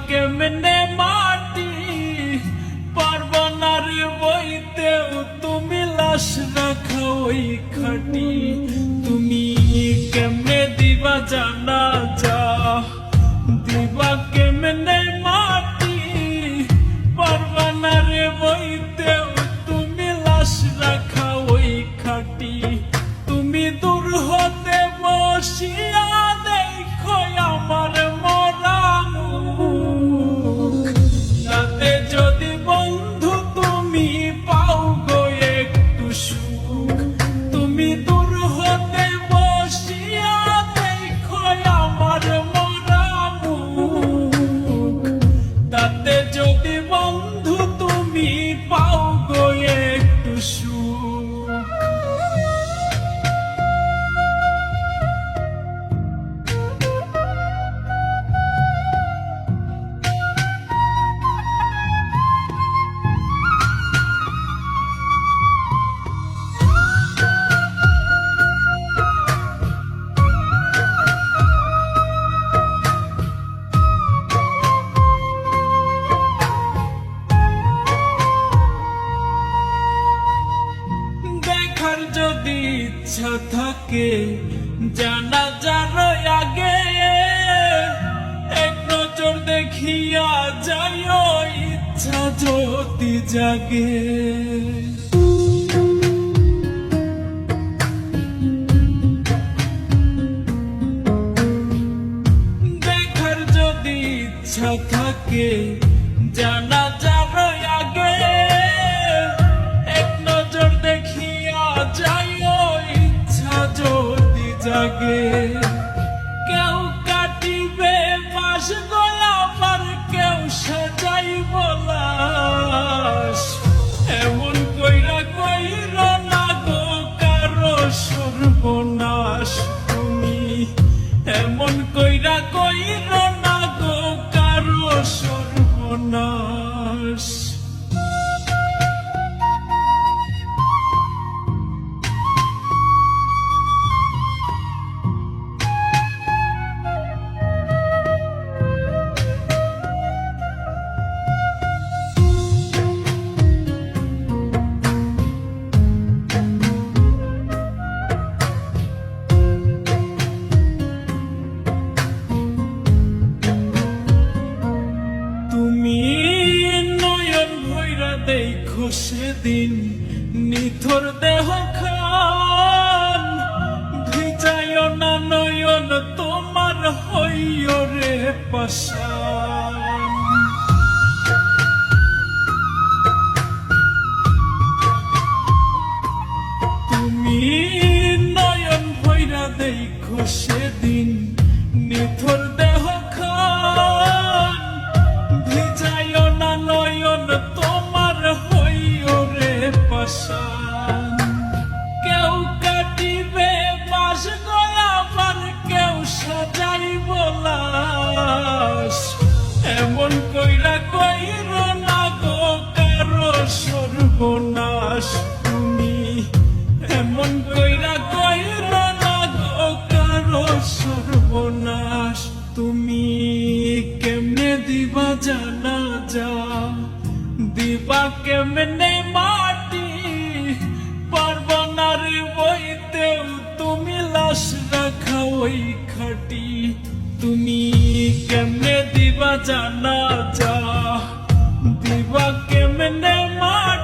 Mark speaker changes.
Speaker 1: কেমনে মাটি পারবা না রে বইতেও তুমি লাশ রাখা ওই খাটি তুমি কেমনে দিবা জানাজা দিবা কেমনে মাটি পারবা না রে বইতেও তুমি লাশ রাখা ওই খাটি তুমি দূর হতে বসিয়া দেখো আমার মরা মুখ তাতে যদি বন্ধু তুমি পাও গো একটু সুখ তুমি দূর হতে বসিয়া দেখো আমার মরা মুখ তাতে যদি বন্ধু তুমি পাও গো একটু সুখ। দেখার যদি ইচ্ছা থাকে জানাজার আগে এক নজর দেখিয়া যাইও ইচ্ছা যদি জাগে দেখার যদি ইচ্ছা থাকে জানাজার আগে এক নজর দেখিয়া যাইও ইচ্ছা যদি জাগে কেউ কাটিবে বাস গোলাপার কেউ সাজাইব লাশ এমন কইরা কইর না গো কারো সর্বনাশ তুমি এমন কইরা কইর না গো কারো সর্বনাশ। তুমি নয়ন ভৈরা দেখো সেদিন নিথর দেহ খান ভিজায় না নয়ন তোমার হইও রে পাশান তুমি নয়ন ভৈরা দেখো সেদিন নিথর দেহ খান ভিজায় না নয়ন তোমার হইও রে পাশান কেউ কাটিবে বাস গোলাপার কেউ সাজাইব লাশ এমন কইরা কইর না গো কারো সর্বনাশ তুমি এমন কইরা কইর না গো কারো সর্বনাশ তুমি কেমনে দিবা জানাজা দিবা কেমনে মাটি পারবা না রে বইতেও তুমি লাশ রাখা ওই খাটি তুমি কেমনে দিবা জানাজা দিবা কেমনে মাটি